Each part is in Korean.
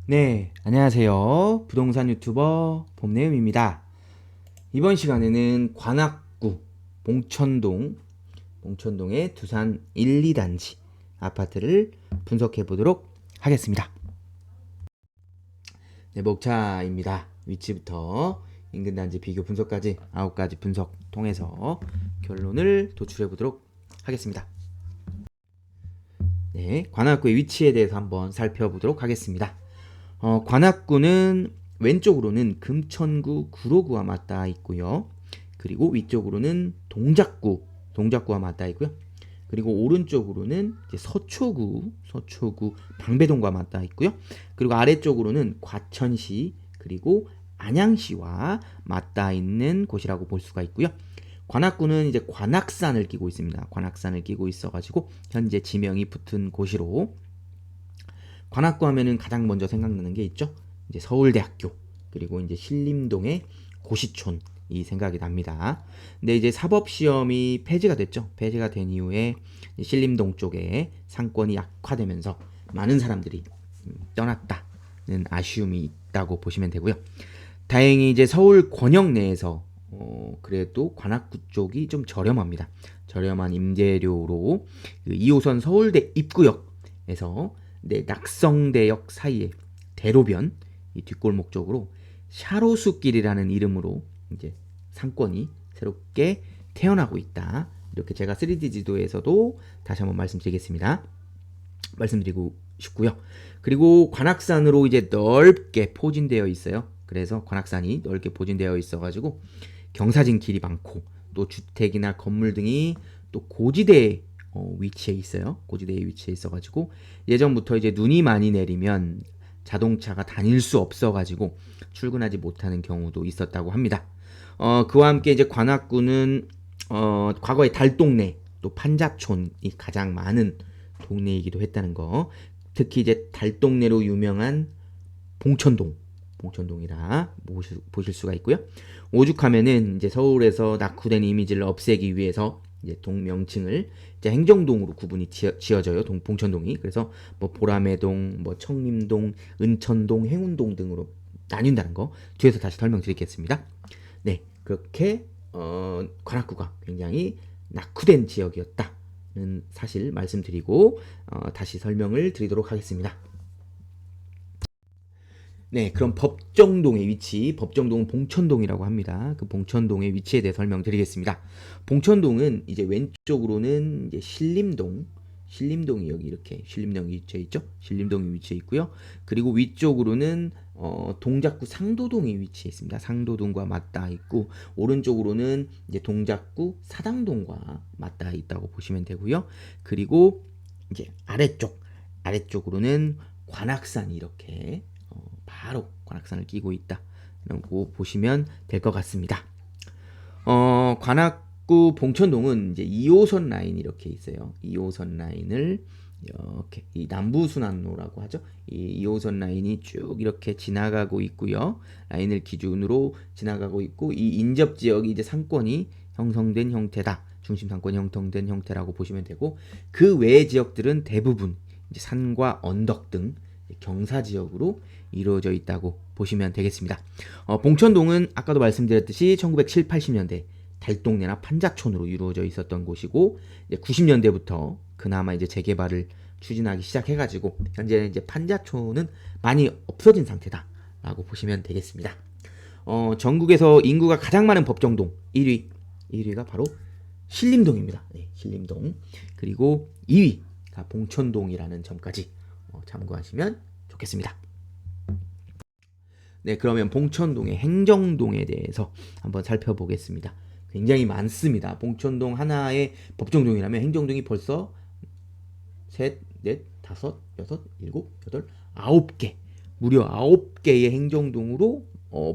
네, 안녕하세요. 부동산 유튜버 봄내음입니다. 이번 시간에는 관악구 봉천동의 두산 1, 2단지 아파트를 분석해 보도록 하겠습니다. 네, 목차입니다. 위치부터 인근 단지 비교 분석까지 9가지 분석 통해서 결론을 도출해 보도록 하겠습니다. 네, 관악구의 위치에 대해서 한번 살펴보도록 하겠습니다. 관악구는 왼쪽으로는 금천구 구로구와 맞닿아 있고요. 그리고 위쪽으로는 동작구와 맞닿아 있고요. 그리고 오른쪽으로는 이제 서초구 방배동과 맞닿아 있고요. 그리고 아래쪽으로는 과천시 그리고 안양시와 맞닿아 있는 곳이라고 볼 수가 있고요. 관악구는 이제 관악산을 끼고 있습니다. 관악산을 끼고 있어가지고 현재 지명이 붙은 곳이로, 관악구 하면은 가장 먼저 생각나는 게 있죠. 이제 서울대학교, 그리고 이제 신림동의 고시촌이 생각이 납니다. 근데 이제 사법시험이 폐지가 됐죠. 폐지가 된 이후에 신림동 쪽에 상권이 약화되면서 많은 사람들이 떠났다는 아쉬움이 있다고 보시면 되고요. 다행히 이제 서울 권역 내에서 그래도 관악구 쪽이 좀 저렴합니다. 저렴한 임대료로 그 2호선 서울대 입구역에서 낙성대역 사이에 대로변 이 뒷골목 쪽으로 샤로수길이라는 이름으로 이제 상권이 새롭게 태어나고 있다. 이렇게 제가 3D 지도에서도 다시 한번 말씀드리고 싶고요. 그리고 관악산으로 이제 넓게 포진되어 있어요. 그래서 관악산이 넓게 포진되어 있어가지고 경사진 길이 많고, 또 주택이나 건물 등이 또 고지대에 위치해 있어요. 고지대에 위치해 있어가지고 예전부터 이제 눈이 많이 내리면 자동차가 다닐 수 없어가지고 출근하지 못하는 경우도 있었다고 합니다. 그와 함께 이제 관악구는 과거에 달동네 또 판자촌이 가장 많은 동네이기도 했다는 거. 특히 이제 달동네로 유명한 봉천동이라 보실 수가 있고요. 오죽하면은 이제 서울에서 낙후된 이미지를 없애기 위해서 이제 동 명칭을 이제 행정동으로 구분이 지어져요. 봉천동이. 그래서 뭐 보라매동, 뭐 청림동, 은천동, 행운동 등으로 나뉜다는 거 뒤에서 다시 설명드리겠습니다. 네, 그렇게 관악구가 굉장히 낙후된 지역이었다는 사실 말씀드리고 다시 설명을 드리도록 하겠습니다. 네, 그럼 법정동의 위치, 법정동은 봉천동이라고 합니다. 그 봉천동의 위치에 대해 설명드리겠습니다. 봉천동은 이제 왼쪽으로는 이제 신림동이 여기 이렇게 신림동이 위치해 있죠. 신림동이 위치해 있고요. 그리고 위쪽으로는 동작구 상도동이 위치해 있습니다. 상도동과 맞닿아 있고, 오른쪽으로는 이제 동작구 사당동과 맞닿아 있다고 보시면 되고요. 그리고 이제 아래쪽으로는 관악산이 이렇게 바로 관악산을 끼고 있다라고 보시면 될 것 같습니다. 관악구 봉천동은 이제 2호선 라인이 이렇게 있어요. 2호선 라인을 이렇게 이 남부순환로라고 하죠. 이 2호선 라인이 쭉 이렇게 지나가고 있고요. 라인을 기준으로 지나가고 있고, 이 인접 지역이 이제 상권이 형성된 형태다. 중심 상권이 형성된 형태라고 보시면 되고, 그 외의 지역들은 대부분 이제 산과 언덕 등 경사 지역으로 이루어져 있다고 보시면 되겠습니다. 봉천동은 아까도 말씀드렸듯이 1970, 80년대 달동네나 판자촌으로 이루어져 있었던 곳이고, 이제 90년대부터 그나마 이제 재개발을 추진하기 시작해가지고 현재는 이제 판자촌은 많이 없어진 상태다라고 보시면 되겠습니다. 전국에서 인구가 가장 많은 법정동 1위가 바로 신림동입니다. 네, 신림동. 그리고 2위가 봉천동이라는 점까지 참고하시면 좋겠습니다. 네, 그러면 봉천동의 행정동에 대해서 한번 살펴보겠습니다. 굉장히 많습니다. 봉천동 하나의 법정동이라면 행정동이 벌써 셋, 넷, 다섯, 여섯, 일곱, 여덟, 9개, 무려 9개의 행정동으로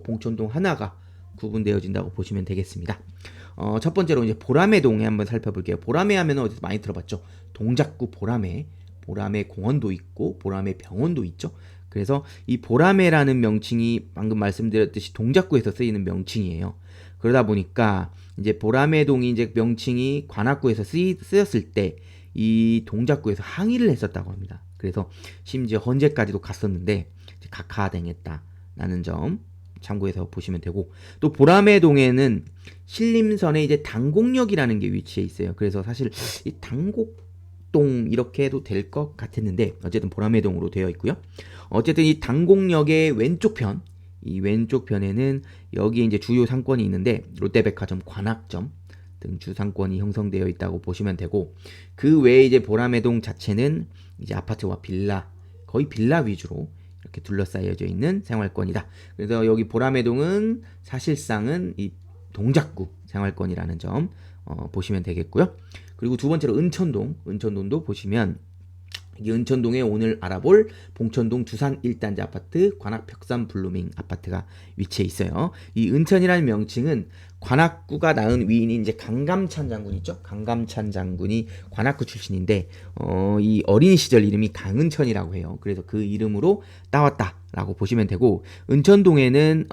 봉천동 하나가 구분되어진다고 보시면 되겠습니다. 첫 번째로 이제 보라매동에 한번 살펴볼게요. 보라매 하면 어디서 많이 들어봤죠? 동작구 보라매 공원도 있고 보라매 병원도 있죠. 그래서 이 보라매라는 명칭이 방금 말씀드렸듯이 동작구에서 쓰이는 명칭이에요. 그러다 보니까 이제 보라매동이 이제 명칭이 관악구에서 쓰였을 때 이 동작구에서 항의를 했었다고 합니다. 그래서 심지어 헌재까지도 갔었는데 각하당했다라는 점 참고해서 보시면 되고, 또 보라매동에는 신림선에 이제 당곡역이라는 게 위치해 있어요. 그래서 사실 이 당곡동 이렇게 해도 될 것 같았는데 어쨌든 보라매동으로 되어 있고요. 어쨌든 이 당곡역의 왼쪽 편, 이 왼쪽 편에는 여기 이제 주요 상권이 있는데 롯데백화점, 관악점 등 주상권이 형성되어 있다고 보시면 되고, 그 외에 이제 보라매동 자체는 이제 아파트와 빌라, 거의 빌라 위주로 이렇게 둘러싸여져 있는 생활권이다. 그래서 여기 보라매동은 사실상은 이 동작구 생활권이라는 점 보시면 되겠고요. 그리고 두 번째로 은천동도 보시면 이 은천동에 오늘 알아볼 봉천동 두산 1단지 아파트 관악 벽산 블루밍 아파트가 위치해 있어요. 이 은천이라는 명칭은 관악구가 낳은 위인이 이제 강감찬 장군 있죠. 강감찬 장군이 관악구 출신인데 이 어린 시절 이름이 강은천이라고 해요. 그래서 그 이름으로 따왔다라고 보시면 되고, 은천동에는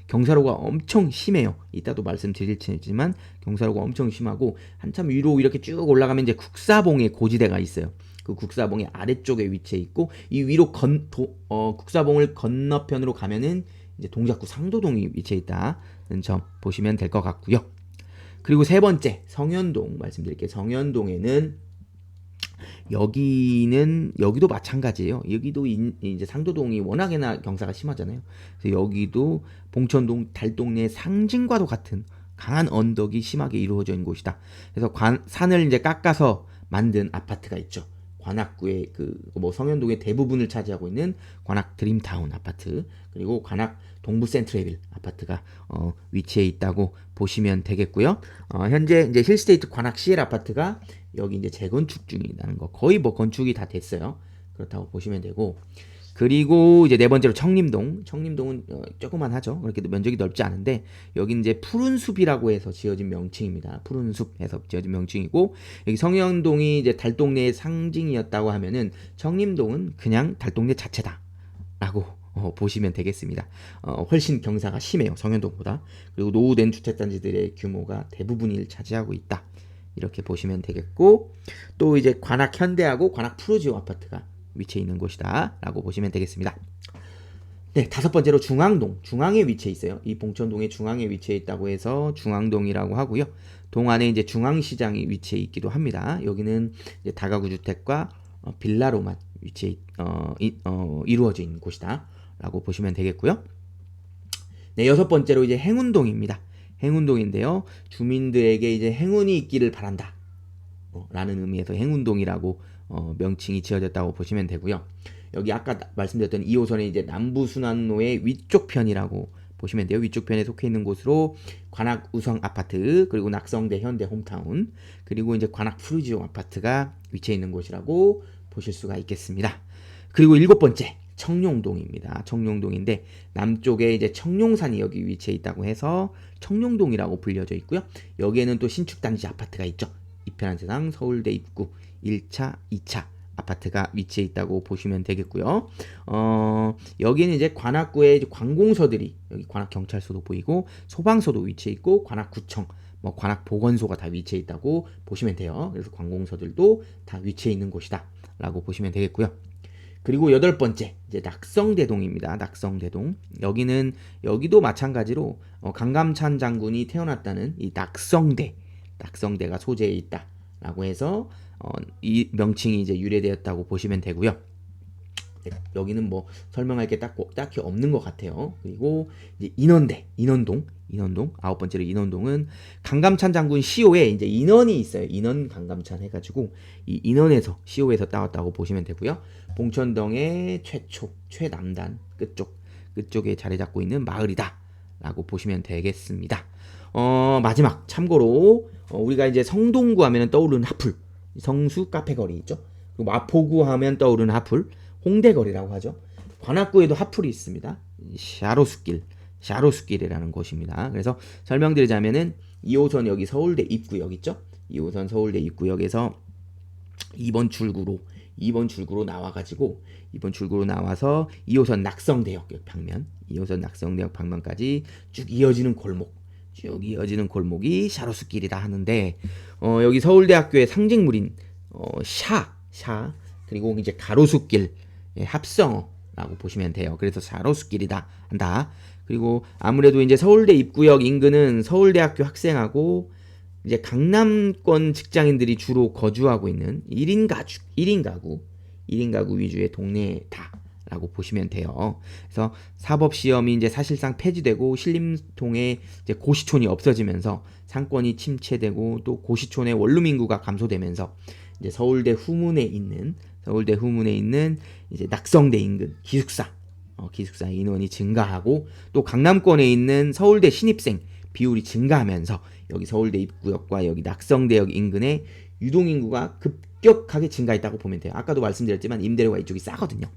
경사로가 엄청 심해요. 이따도 말씀드릴 테지만 경사로가 엄청 심하고 한참 위로 이렇게 쭉 올라가면 이제 국사봉의 고지대가 있어요. 그 국사봉의 아래쪽에 위치해 있고, 이 위로 국사봉을 건너편으로 가면은 이제 동작구 상도동이 위치해 있다는 점 보시면 될 것 같고요. 그리고 세 번째 성현동 말씀드릴게요. 성현동에는 여기도 마찬가지예요. 여기도 이제 상도동이 워낙에나 경사가 심하잖아요. 그래서 여기도 봉천동 달동네 상징과도 같은 강한 언덕이 심하게 이루어져 있는 곳이다. 그래서 산을 이제 깎아서 만든 아파트가 있죠. 관악구의 성현동의 대부분을 차지하고 있는 관악 드림타운 아파트, 그리고 관악 동부 센트레빌 아파트가 위치해 있다고 보시면 되겠고요. 현재 이제 힐스테이트 관악 CL 아파트가 여기 이제 재건축 중이라는 거, 거의 뭐 건축이 다 됐어요. 그렇다고 보시면 되고, 그리고 이제 네 번째로 청림동은 조그만하죠. 그렇게 면적이 넓지 않은데 여기 이제 푸른 숲이라고 해서 지어진 명칭입니다. 푸른 숲에서 지어진 명칭이고, 여기 성현동이 이제 달동네의 상징이었다고 하면은 청림동은 그냥 달동네 자체다라고 보시면 되겠습니다. 훨씬 경사가 심해요, 성현동보다. 그리고 노후된 주택단지들의 규모가 대부분을 차지하고 있다, 이렇게 보시면 되겠고, 또 이제 관악 현대하고 관악 푸르지오 아파트가 위치해 있는 곳이다 라고 보시면 되겠습니다. 네, 다섯 번째로 중앙에 위치해 있어요. 이 봉천동의 중앙에 위치해 있다고 해서 중앙동이라고 하고요. 동 안에 이제 중앙시장이 위치해 있기도 합니다. 여기는 이제 다가구 주택과 빌라로만 이루어져 있는 곳이다 라고 보시면 되겠고요. 네, 여섯 번째로 이제 행운동입니다. 행운동인데요, 주민들에게 이제 행운이 있기를 바란다 라는 의미에서 행운동이라고 명칭이 지어졌다고 보시면 되고요. 여기 아까 말씀드렸던 2호선의 이제 남부순환로의 위쪽 편이라고 보시면 돼요. 위쪽 편에 속해 있는 곳으로 관악 우성 아파트, 그리고 낙성대 현대 홈타운, 그리고 이제 관악 푸르지오 아파트가 위치해 있는 곳이라고 보실 수가 있겠습니다. 그리고 일곱 번째 청룡동입니다. 청룡동인데 남쪽에 이제 청룡산이 여기 위치해 있다고 해서 청룡동이라고 불려져 있고요. 여기에는 또 신축단지 아파트가 있죠. 이편한 세상 서울대 입구 1차, 2차 아파트가 위치해 있다고 보시면 되겠고요. 여기는 이제 관악구의 이제 관공서들이, 여기 관악경찰서도 보이고 소방서도 위치해 있고 관악구청, 관악보건소가 다 위치해 있다고 보시면 돼요. 그래서 관공서들도 다 위치해 있는 곳이다 라고 보시면 되겠고요. 그리고 여덟 번째 이제 낙성대동입니다. 낙성대동, 여기도 마찬가지로 강감찬 장군이 태어났다는 이 낙성대가 소재에 있다라고 해서 이 명칭이 이제 유래되었다고 보시면 되고요. 여기는 뭐 설명할 게 딱히 없는 것 같아요. 그리고 이제 인원동 아홉 번째로 인원동은 강감찬 장군 시호에 이제 인원이 있어요. 인원 강감찬 해가지고 이 인원에서 시호에서 따왔다고 보시면 되고요. 봉천동의 최남단 끝쪽에 자리 잡고 있는 마을이다라고 보시면 되겠습니다. 마지막 참고로 우리가 이제 성동구 하면 떠오르는 하풀, 성수 카페거리 있죠. 그리고 마포구 하면 떠오르는 하풀, 홍대거리라고 하죠. 관악구에도 하풀이 있습니다. 샤로수길이라는 곳입니다. 그래서 설명드리자면은 2호선 여기 서울대 입구역 있죠. 2호선 서울대 입구역에서 2번 출구로 나와가지고 2번 출구로 나와서 2호선 낙성대역 방면까지 쭉 이어지는 골목이 샤로수길이라 하는데, 여기 서울대학교의 상징물인 그리고 이제 가로수길, 예, 합성어라고 보시면 돼요. 그래서 가로수길이다 한다. 그리고 아무래도 이제 서울대 입구역 인근은 서울대학교 학생하고 이제 강남권 직장인들이 주로 거주하고 있는 1인 가축, 1인 가구, 1인 가구 위주의 동네다라고 보시면 돼요. 그래서 사법 시험이 이제 사실상 폐지되고 신림동에 이제 고시촌이 없어지면서 상권이 침체되고 또 고시촌의 원룸 인구가 감소되면서 이제 서울대 후문에 있는 이제 낙성대 인근 기숙사 인원이 증가하고 또 강남권에 있는 서울대 신입생 비율이 증가하면서 여기 서울대 입구역과 여기 낙성대역 인근의 유동인구가 급격하게 증가했다고 보면 돼요. 아까도 말씀드렸지만 임대료가 이쪽이 싸거든요.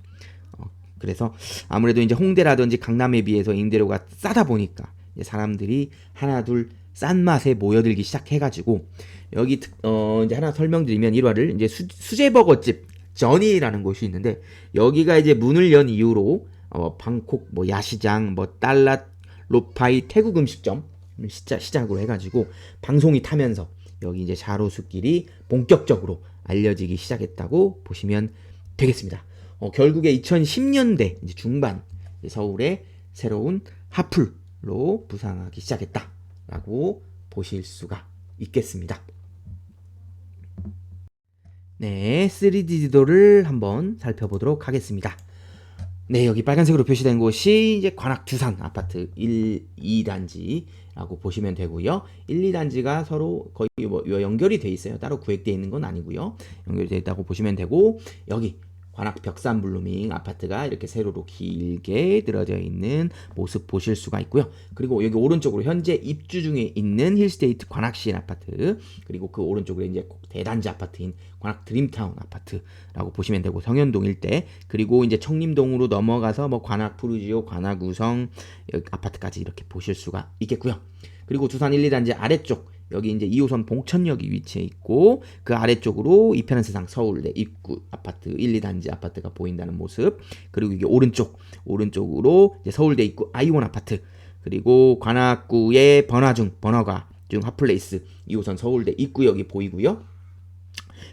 그래서 아무래도 이제 홍대라든지 강남에 비해서 임대료가 싸다 보니까 이제 사람들이 하나 둘 싼 맛에 모여들기 시작해가지고 여기 이제 하나 설명드리면 일화를 이제 수제버거집 전이라는 곳이 있는데 여기가 이제 문을 연 이후로 방콕 뭐 야시장 뭐 달랏 로파이 태국 음식점 시작으로 해가지고 방송이 타면서 여기 이제 자로수길이 본격적으로 알려지기 시작했다고 보시면 되겠습니다. 결국에 2010년대 이제 중반 서울의 새로운 하플로 부상하기 시작했다라고 보실 수가 있겠습니다. 네, 3D 지도를 한번 살펴보도록 하겠습니다. 네, 여기 빨간색으로 표시된 곳이 이제 관악 두산 아파트 1, 2단지라고 보시면 되고요. 1, 2단지가 서로 거의 뭐 연결이 돼 있어요. 따로 구획되어 있는 건 아니고요. 연결이 되어 있다고 보시면 되고 여기 관악 벽산 블루밍 아파트가 이렇게 세로로 길게 늘어져 있는 모습 보실 수가 있고요. 그리고 여기 오른쪽으로 현재 입주 중에 있는 힐스테이트 관악시인 아파트, 그리고 그 오른쪽으로 이제 대단지 아파트인 관악 드림타운 아파트라고 보시면 되고 성현동 일대, 그리고 이제 청림동으로 넘어가서 뭐 관악 푸르지오, 관악 우성 아파트까지 이렇게 보실 수가 있겠고요. 그리고 두산 1, 2단지 아래쪽 여기 이제 2호선 봉천역이 위치해 있고 그 아래쪽으로 이편한 세상 서울대 입구 아파트 1, 2단지 아파트가 보인다는 모습. 그리고 이게 오른쪽으로 이제 서울대 입구 아이원 아파트, 그리고 관악구의 번화가 중 핫플레이스 2호선 서울대 입구역이 보이고요.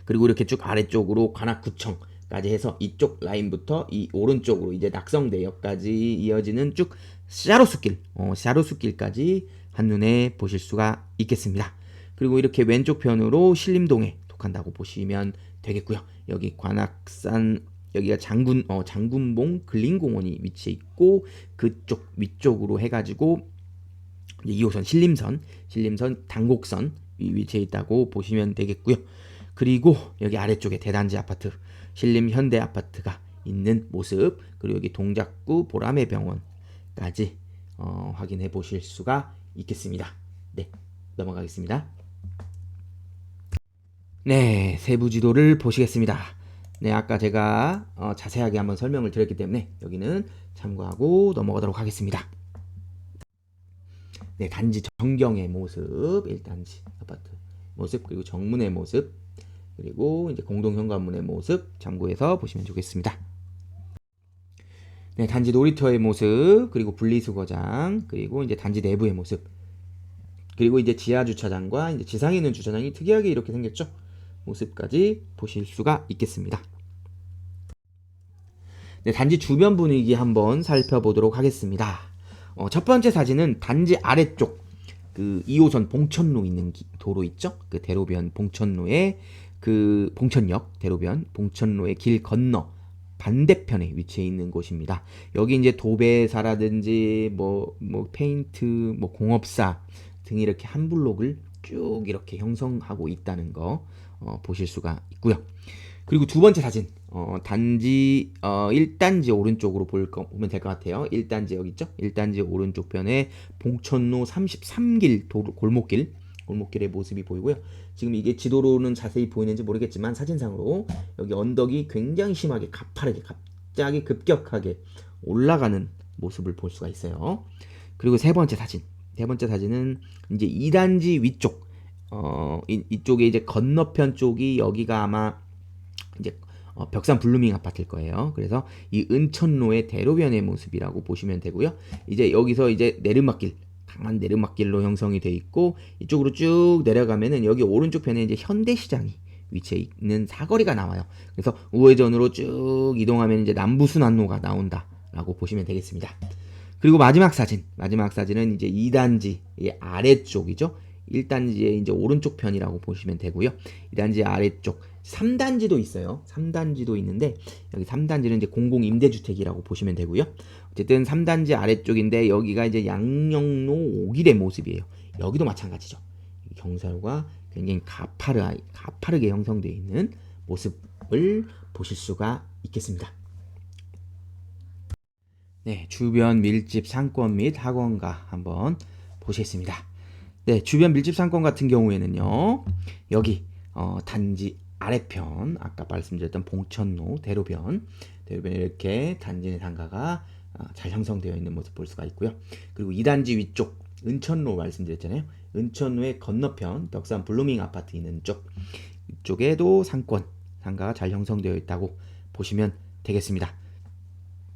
그리고 이렇게 쭉 아래쪽으로 관악구청까지 해서 이쪽 라인부터 이 오른쪽으로 이제 낙성대역까지 이어지는 쭉 샤로수길까지 한눈에 보실 수가 있겠습니다. 그리고 이렇게 왼쪽 편으로 신림동에 속한다고 보시면 되겠고요. 여기 관악산 여기가 장군봉 근린공원이 위치해 있고 그쪽 위쪽으로 해가지고 2호선 신림선 당곡선 위치해 있다고 보시면 되겠고요. 그리고 여기 아래쪽에 대단지 아파트 신림 현대 아파트가 있는 모습, 그리고 여기 동작구 보라매 병원까지 확인해 보실 수가 있겠습니다. 네, 넘어가겠습니다. 네, 세부 지도를 보시겠습니다. 네, 아까 제가 자세하게 한번 설명을 드렸기 때문에 여기는 참고하고 넘어가도록 하겠습니다. 네, 단지 정경의 모습, 1단지 아파트 모습, 그리고 정문의 모습, 그리고 이제 공동 현관문의 모습 참고해서 보시면 좋겠습니다. 네, 단지 놀이터의 모습, 그리고 분리수거장, 그리고 이제 단지 내부의 모습, 그리고 이제 지하 주차장과 이제 지상에 있는 주차장이 특이하게 이렇게 생겼죠. 모습까지 보실 수가 있겠습니다. 네, 단지 주변 분위기 한번 살펴보도록 하겠습니다. 첫 번째 사진은 단지 아래쪽 그 2호선 봉천로 있는 도로 있죠. 그 대로변 봉천로의 그 봉천역 대로변 봉천로의 길 건너 반대편에 위치해 있는 곳입니다. 여기 이제 도배사라든지 뭐 페인트, 뭐 공업사 등 이렇게 한 블록을 쭉 이렇게 형성하고 있다는 거 보실 수가 있고요. 그리고 두 번째 사진 단지 1단지 오른쪽으로 보면 될 것 같아요. 1단지 여기 있죠? 1단지 오른쪽 편에 봉천로 33길 골목길의 모습이 보이고요. 지금 이게 지도로는 자세히 보이는지 모르겠지만 사진상으로 여기 언덕이 굉장히 심하게 가파르게 갑자기 급격하게 올라가는 모습을 볼 수가 있어요. 그리고 세 번째 사진은 이제 2단지 위쪽 이쪽에 이제 건너편 쪽이 여기가 아마 이제 벽산 블루밍 아파트일 거예요. 그래서 이 은천로의 대로변의 모습이라고 보시면 되고요. 이제 여기서 이제 강한 내리막길로 형성이 돼 있고 이쪽으로 쭉 내려가면은 여기 오른쪽 편에 이제 현대시장이 위치에 있는 사거리가 나와요. 그래서 우회전으로 쭉 이동하면 이제 남부순환로가 나온다라고 보시면 되겠습니다. 그리고 마지막 사진은 이제 2단지 아래쪽이죠. 1단지의 이제 오른쪽 편이라고 보시면 되고요. 2단지 아래쪽 3단지도 있어요. 3단지도 있는데 여기 3단지는 이제 공공임대주택이라고 보시면 되고요. 어쨌든 3단지 아래쪽인데 여기가 이제 양영로 5길의 모습이에요. 여기도 마찬가지죠. 경사로가 굉장히 가파르게 형성되어 있는 모습을 보실 수가 있겠습니다. 네, 주변 밀집 상권 및 학원가 한번 보시겠습니다. 네, 주변 밀집 상권 같은 경우에는요. 여기 단지 아래편 아까 말씀드렸던 봉천로 대로변 이렇게 단지 내 상가가 잘 형성되어 있는 모습 볼 수가 있고요. 그리고 2단지 위쪽 은천로 말씀드렸잖아요. 은천로의 건너편 덕산 블루밍 아파트 있는 이쪽에도 상가가 잘 형성되어 있다고 보시면 되겠습니다.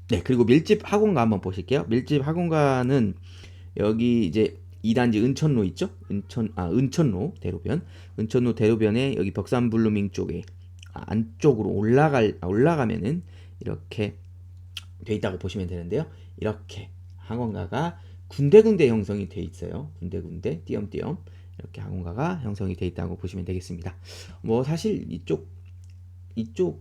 네, 그리고 밀집 학원가 한번 보실게요. 밀집 학원가는 여기 이제 2단지 은천로 있죠? 은천로 대로변. 은천로 대로변에 여기 덕산 블루밍 쪽에 안쪽으로 올라가면은 이렇게 돼 있다고 보시면 되는데요. 이렇게 학원가가 군데군데 형성이 돼 있어요. 군데군데 띄엄띄엄 이렇게 학원가가 형성이 돼 있다고 보시면 되겠습니다. 뭐 사실 이쪽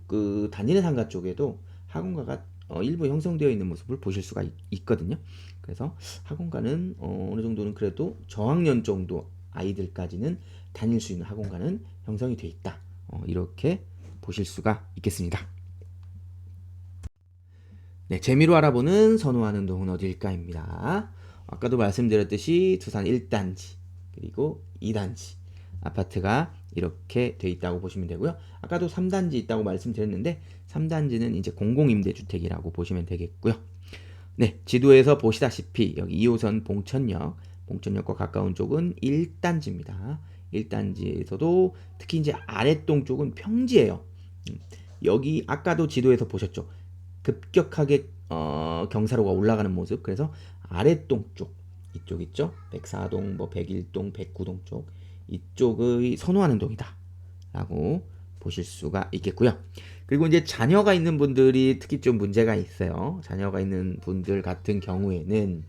그 단지내 상가 쪽에도 학원가가 일부 형성되어 있는 모습을 보실 수가 있거든요. 그래서 학원가는 어느 정도는 그래도 저학년 정도 아이들까지는 다닐 수 있는 학원가는 형성이 되어 있다. 이렇게 보실 수가 있겠습니다. 네, 재미로 알아보는 선호하는 동은 어딜까입니다. 아까도 말씀드렸듯이 두산 1단지 그리고 2단지 아파트가 이렇게 돼 있다고 보시면 되고요. 아까도 3단지 있다고 말씀드렸는데 3단지는 이제 공공임대주택이라고 보시면 되겠고요. 네, 지도에서 보시다시피 여기 2호선 봉천역과 가까운 쪽은 1단지입니다. 1단지에서도 특히 이제 아랫동 쪽은 평지예요. 여기 아까도 지도에서 보셨죠. 급격하게 경사로가 올라가는 모습. 그래서 아랫동 쪽 이쪽 있죠. 104동, 101동, 109동 쪽 이쪽의 선호하는 동이다 라고 보실 수가 있겠고요. 그리고 이제 자녀가 있는 분들이 특히 좀 문제가 있어요. 자녀가 있는 분들 같은 경우에는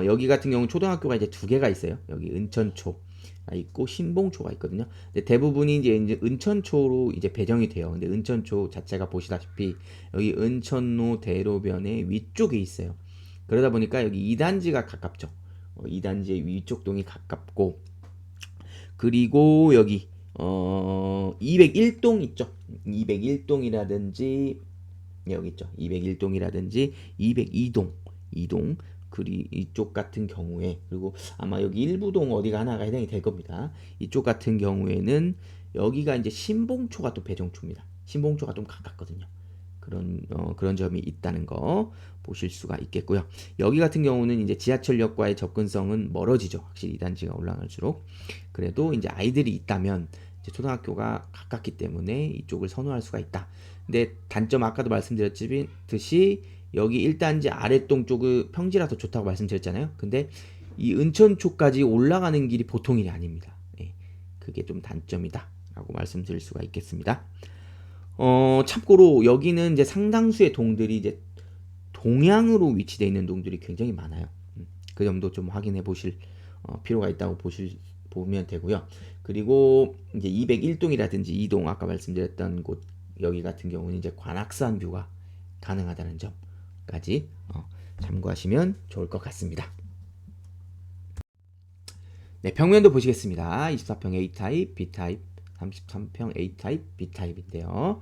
여기 같은 경우 초등학교가 이제 2개가 있어요. 여기 은천초가 있고 신봉초가 있거든요. 근데 대부분이 이제 은천초로 이제 배정이 돼요. 근데 은천초 자체가 보시다시피 여기 은천로 대로변의 위쪽에 있어요. 그러다 보니까 여기 2단지가 가깝죠. 2단지의 위쪽 동이 가깝고 그리고 여기 201동 있죠. 201동이라든지 여기 있죠. 201동이라든지 202동 그리 이쪽 같은 경우에 그리고 아마 여기 일부동 어디가 하나가 해당이 될 겁니다. 이쪽 같은 경우에는 여기가 이제 신봉초가 또 배정초입니다. 신봉초가 좀 가깝거든요. 그런 점이 있다는 거 보실 수가 있겠고요. 여기 같은 경우는 이제 지하철역과의 접근성은 멀어지죠. 확실히 2단지가 올라갈수록. 그래도 이제 아이들이 있다면 이제 초등학교가 가깝기 때문에 이쪽을 선호할 수가 있다. 근데 단점 아까도 말씀드렸듯이 여기 1단지 아랫동 쪽은 평지라서 좋다고 말씀드렸잖아요. 근데 이 은천초까지 올라가는 길이 보통 일이 아닙니다. 예, 그게 좀 단점이다 라고 말씀드릴 수가 있겠습니다. 참고로 여기는 이제 상당수의 동들이 이제 동향으로 위치되어 있는 동들이 굉장히 많아요. 그 점도 좀 확인해 보실 필요가 있다고 보면 되고요. 그리고 이제 201동이라든지 2동 아까 말씀드렸던 곳 여기 같은 경우는 이제 관악산 뷰가 가능하다는 점까지 참고하시면 좋을 것 같습니다. 네, 평면도 보시겠습니다. 24평 A타입, B타입, 33평 A타입, B타입인데요.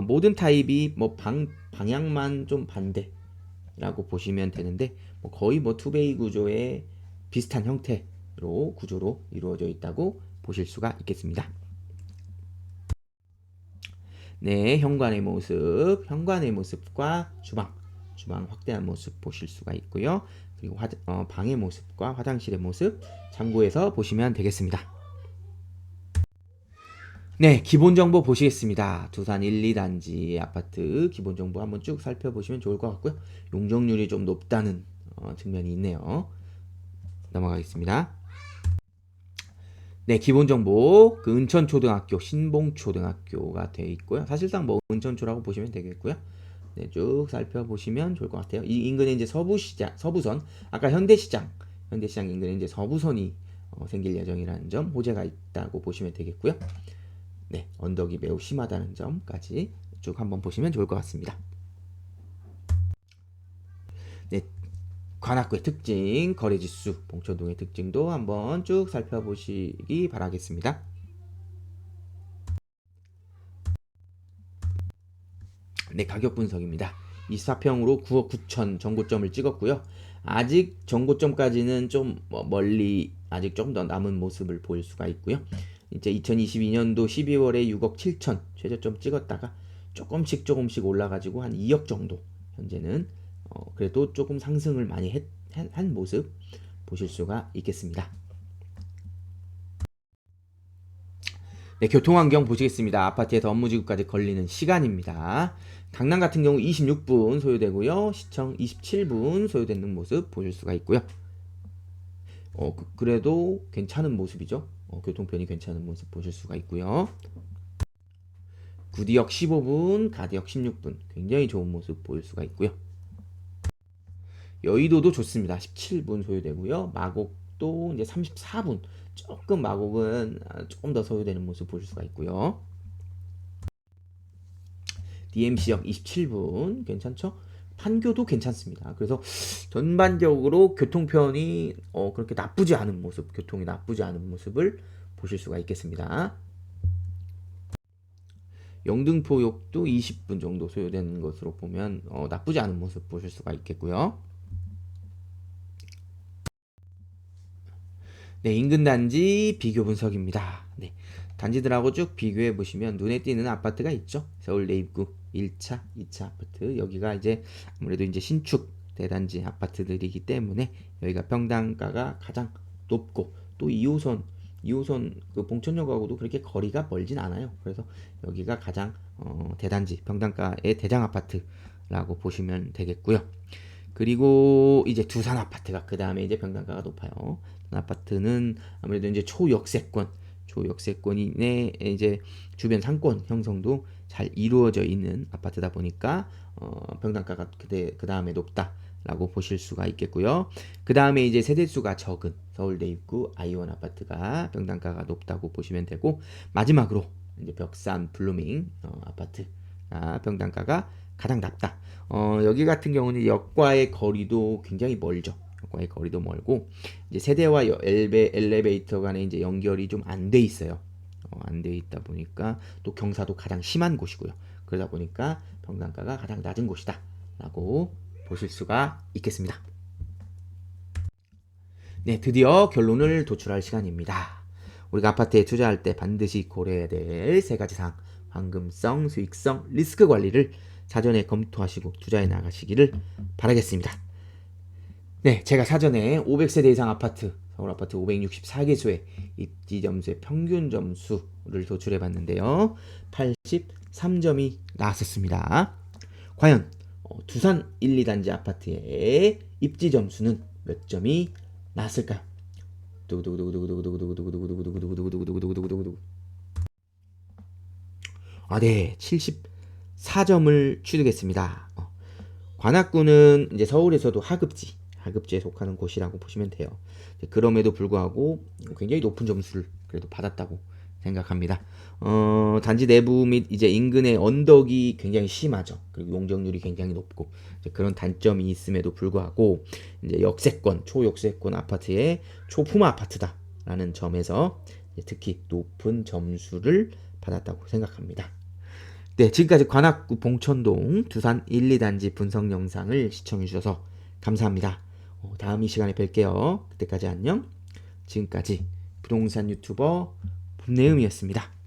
모든 타입이 뭐 방향만 좀 반대라고 보시면 되는데 거의 투베이 구조의 비슷한 구조로 이루어져 있다고 보실 수가 있겠습니다. 네, 현관의 모습과 주방 확대한 모습 보실 수가 있고요. 그리고 방의 모습과 화장실의 모습 참고해서 보시면 되겠습니다. 네, 기본 정보 보시겠습니다. 두산 1, 2단지 아파트 기본 정보 한번 쭉 살펴보시면 좋을 것 같고요. 용적률이 좀 높다는 측면이 있네요. 넘어가겠습니다. 네, 기본 정보 그 은천초등학교, 신봉초등학교가 되어 있고요. 사실상 뭐 은천초라고 보시면 되겠고요. 네, 쭉 살펴보시면 좋을 것 같아요. 이 인근에 이제 서부시장, 서부선, 아까 현대시장 인근에 이제 서부선이 생길 예정이라는 점, 호재가 있다고 보시면 되겠고요. 네, 언덕이 매우 심하다는 점까지 쭉 한번 보시면 좋을 것 같습니다. 네, 관악구의 특징, 거래지수, 봉천동의 특징도 한번 쭉 살펴보시기 바라겠습니다. 네, 가격 분석입니다. 24평으로 9억 9천 정고점을 찍었고요. 아직 정고점까지는 좀 멀리 아직 좀 더 남은 모습을 보일 수가 있고요. 이제 2022년도 12월에 6억 7천 최저점 찍었다가 조금씩 올라가지고 한 2억 정도 현재는 그래도 조금 상승을 많이 한 모습 보실 수가 있겠습니다. 네, 교통환경 보시겠습니다. 아파트에서 업무지구까지 걸리는 시간입니다. 강남 같은 경우 26분 소요되고요. 시청 27분 소요되는 모습 보실 수가 있고요. 그래도 괜찮은 모습이죠. 교통편이 괜찮은 모습 보실 수가 있고요. 구디역 15분, 가디역 16분 굉장히 좋은 모습 보일 수가 있고요. 여의도도 좋습니다. 17분 소요되고요. 마곡도 이제 34분, 조금 마곡은 조금 더 소요되는 모습 보실 수가 있고요. DMC역 27분 괜찮죠? 판교도 괜찮습니다. 그래서 전반적으로 교통편이 그렇게 나쁘지 않은 모습, 교통이 나쁘지 않은 모습을 보실 수가 있겠습니다. 영등포역도 20분 정도 소요되는 것으로 보면 나쁘지 않은 모습 보실 수가 있겠고요. 네, 인근 단지 비교 분석입니다. 네, 단지들하고 쭉 비교해 보시면 눈에 띄는 아파트가 있죠. 서울 내입구 1차, 2차 아파트. 여기가 이제 아무래도 이제 신축 대단지 아파트들이기 때문에 여기가 평당가가 가장 높고 또 2호선 그 봉천역하고도 그렇게 거리가 멀진 않아요. 그래서 여기가 가장 대단지 평당가의 대장 아파트라고 보시면 되겠고요. 그리고 이제 두산 아파트가 그 다음에 이제 평당가가 높아요. 아파트는 아무래도 이제 초역세권인의 이제 주변 상권 형성도 잘 이루어져 있는 아파트다 보니까 평당가가 그 다음에 높다라고 보실 수가 있겠고요. 그 다음에 이제 세대수가 적은 서울대 입구 아이원 아파트가 평당가가 높다고 보시면 되고, 마지막으로 이제 벽산 블루밍 아파트가 평당가가 가장 낮다. 여기 같은 경우는 역과의 거리도 굉장히 멀죠. 역과의 거리도 멀고 이제 세대와 엘리베이터 간에 이제 연결이 좀 안 돼 있어요. 안 돼 있다 보니까 또 경사도 가장 심한 곳이고요. 그러다 보니까 평당가가 가장 낮은 곳이다라고 보실 수가 있겠습니다. 네, 드디어 결론을 도출할 시간입니다. 우리가 아파트에 투자할 때 반드시 고려해야 될 세 가지 사항, 황금성, 수익성, 리스크 관리를 사전에 검토하시고 투자해 나가시기를 바라겠습니다. 네, 제가 사전에 500세대 이상 아파트, 서울 아파트 564개소의 입지 점수의 평균 점수를 도출해 봤는데요. 83점이 나왔었습니다. 과연 두산 1, 2단지 아파트의 입지 점수는 몇 점이 나왔을까요? 네, 74점을 취득했습니다. 관악구는 이제 서울에서도 하급지에 속하는 곳이라고 보시면 돼요. 그럼에도 불구하고 굉장히 높은 점수를 그래도 받았다고 생각합니다. 단지 내부 및 이제 인근의 언덕이 굉장히 심하죠. 그리고 용적률이 굉장히 높고 그런 단점이 있음에도 불구하고 이제 초역세권 아파트의 초품화 아파트다라는 점에서 특히 높은 점수를 받았다고 생각합니다. 네, 지금까지 관악구 봉천동 두산 1, 2단지 분석 영상을 시청해 주셔서 감사합니다. 다음 이 시간에 뵐게요. 그때까지 안녕. 지금까지 부동산 유튜버 봄내음이었습니다.